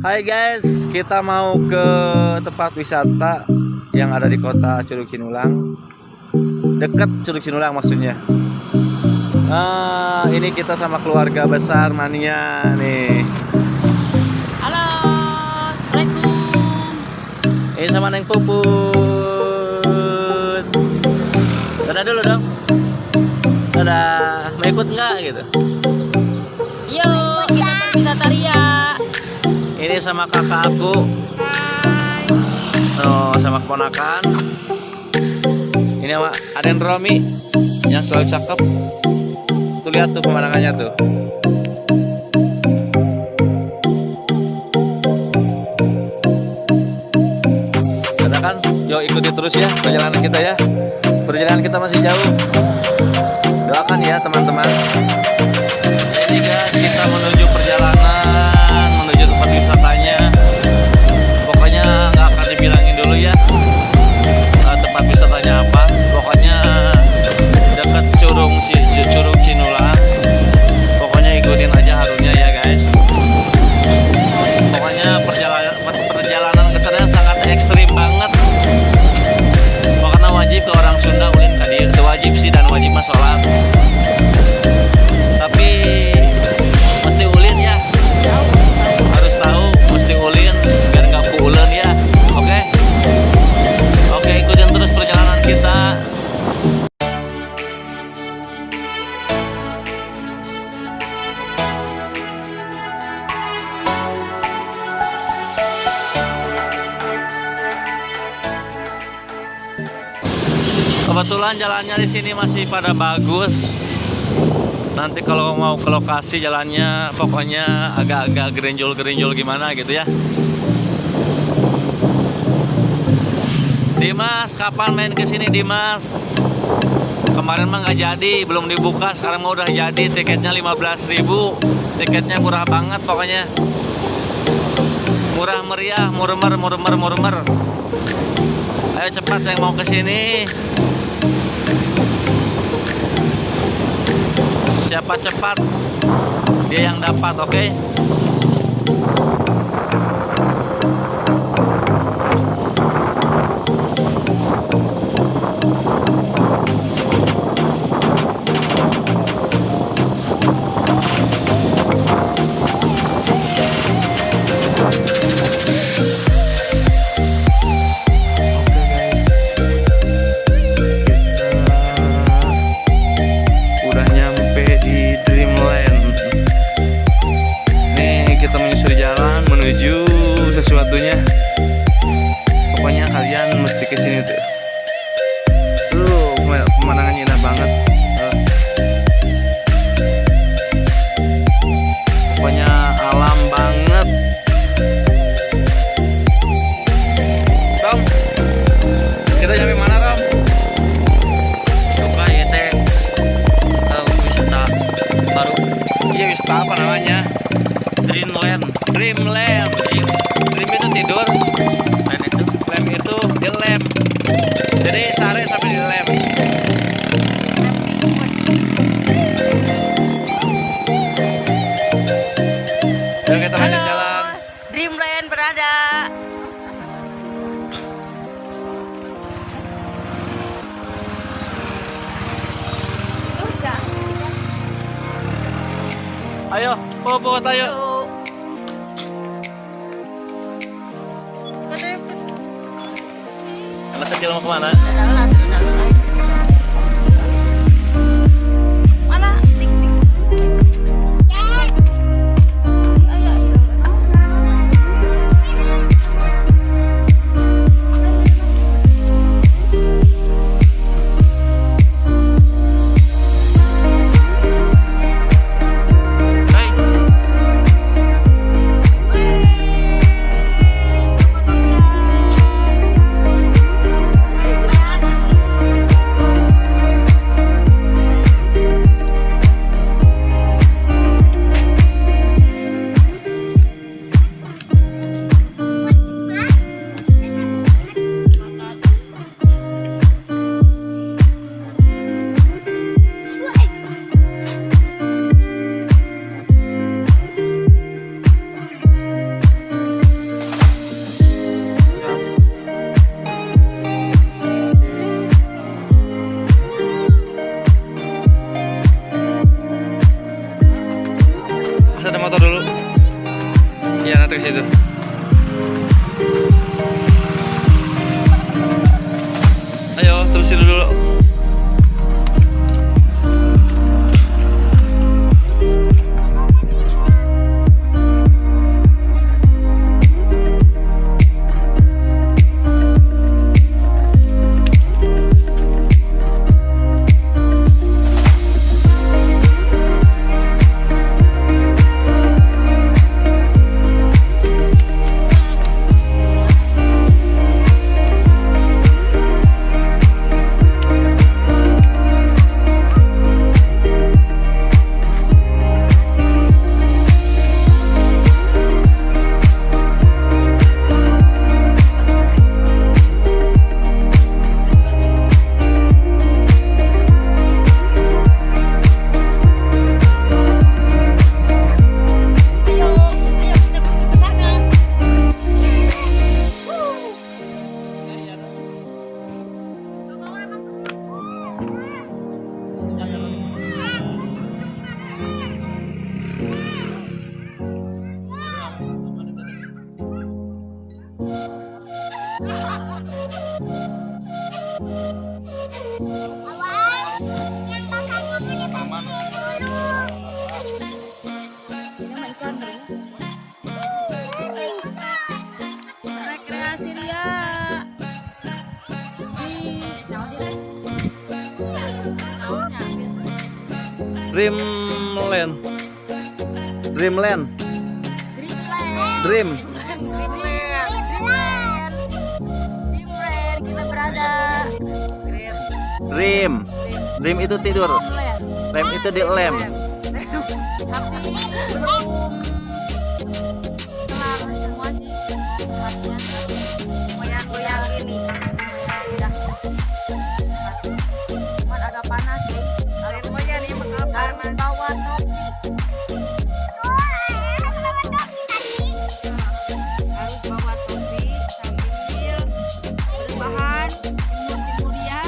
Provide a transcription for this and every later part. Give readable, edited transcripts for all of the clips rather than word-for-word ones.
Hai guys, kita mau ke tempat wisata yang ada di kota Curug Cinulang. Dekat Curug Cinulang maksudnya. Nah, ini kita sama keluarga besar Mania nih. Halo, Assalamualaikum. Ini sama Neng Puput. Dadah dulu dong. Dadah, mau ikut nggak gitu? Yuk, kita berwisata Ria. Ini sama kakak aku. Oh, sama keponakan. Ini sama Aden Romi yang selalu cakep. Tuh lihat tuh pemandangannya tuh. Katakan, yuk ikuti terus ya perjalanan kita ya. Perjalanan kita masih jauh. Doakan ya teman-teman. Ini guys, kita menuju perjalanan, menuju tempat wisatanya. Pokoknya nggak akan dibilangin dulu ya tempat wisatanya apa. Pokoknya dekat Curug Cinulang. Pokoknya ikutin aja harusnya ya guys. Pokoknya perjalanan kesannya sangat ekstrim banget. Pokoknya wajib ke orang Sunda ulin kadir. Itu wajib sih, dan wajib mah sholat. Tapi mesti ulin ya. Harus tahu mesti ulin biar nggak puulen ya. Oke? Oke, ikutin terus perjalanan kita. Kebetulan jalannya di sini masih pada bagus. Nanti kalau mau ke lokasi jalannya pokoknya agak-agak gerinjol gimana gitu ya. Dimas, kapan main ke sini Dimas? Kemarin mah nggak jadi, belum dibuka. Sekarang mah udah jadi. Tiketnya 15.000. Tiketnya murah banget pokoknya. Murah meriah, murmer. Ayo cepat yang mau ke sini. Siapa cepat, dia yang dapat, oke? Sesuatunya, pokoknya kalian mesti kesini tuh. Pemandangannya indah banget. Pokoknya alam banget. Tom, kita nyampe mana Tom? Coba ya teh wisata baru. Iya, wisata apa namanya? Dreamland. Dream itu tidur, lem itu di lem. Jadi tarik sampai di lem. Ayo kita lanjut jalan. Dreamland berada. Ayo, Puput ayo. Anak kecil mau kemana? Mana? Tik. Ayo. Hai. Iya, nanti ke situ. Ayo, terusin dulu. Rekreasi dia. Dreamland. Dreamland. Dream. Kita berada. Dream. Dream itu tidur. Lem itu di lem. Tapi belum kelar semua sih. Goyang-goyang ini. Udah. Cuman agak panas sih. Harus goyang nih harus bawa topi. Harus bawa topi sambil berbahan timur dia.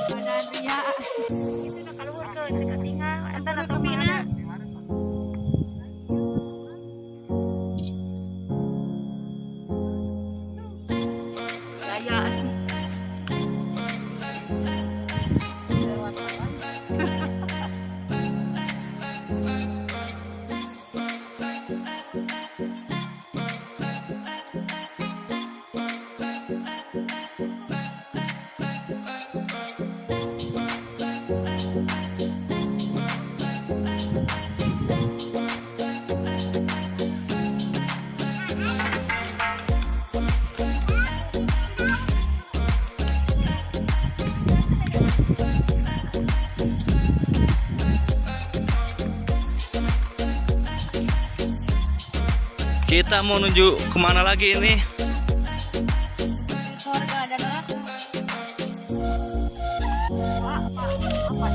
Badan Ria. Itu udah keluar ke ketinggal. Entar topi na. Gaya. Kita mau menuju kemana lagi ini? Surga dan neraka. Apa?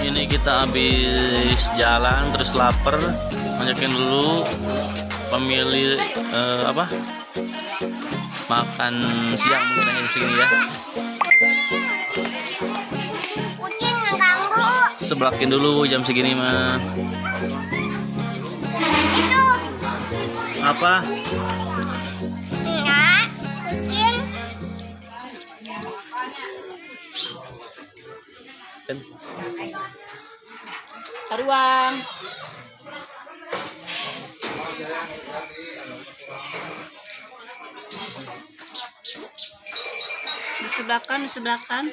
Ini kita habis jalan terus lapar, ngajakin dulu pemilih makan siang mungkin aja segini ya. Kucing mengganggu. Sebelakin dulu jam segini mah. Itu Apa? enggak kucing. Haruan. Di sebelah kan.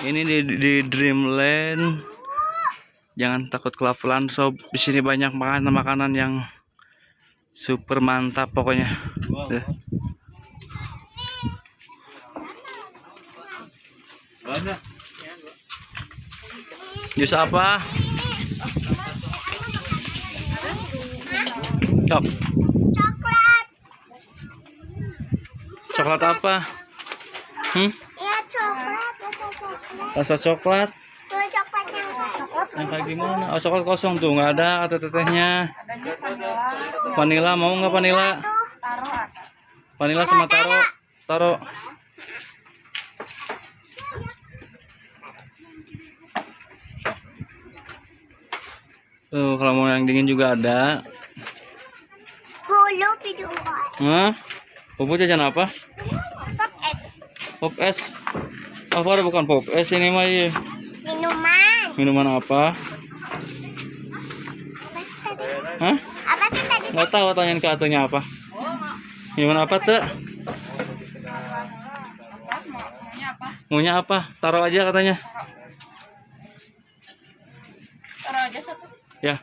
Ini di Dreamland. Jangan takut kelaparan sob. Di sini banyak makanan-makanan yang super mantap pokoknya. Tuh. Jus apa? Cok. Coklat. Coklat apa? Ya coklat. Coklat. Rasa coklat. Tuh coklat yang Yang kayak gimana? Oh, coklat kosong tuh, nggak ada kata tetehnya. Vanila mau nggak vanila? Vanila sama taro. Taro. Tuh, kalau mau yang dingin juga ada. Gulu bidungan. Hah? Pupuk jajan apa? Pop es. Pop es. Apa ada bukan pop es ini mah iya. Minuman. Minuman apa? Hah? Apa sih tadi? Nggak tahu, tanyain ke atunya apa. Minuman apa tuh? Maunya apa? Taruh aja katanya. Taruh aja satu. Ya.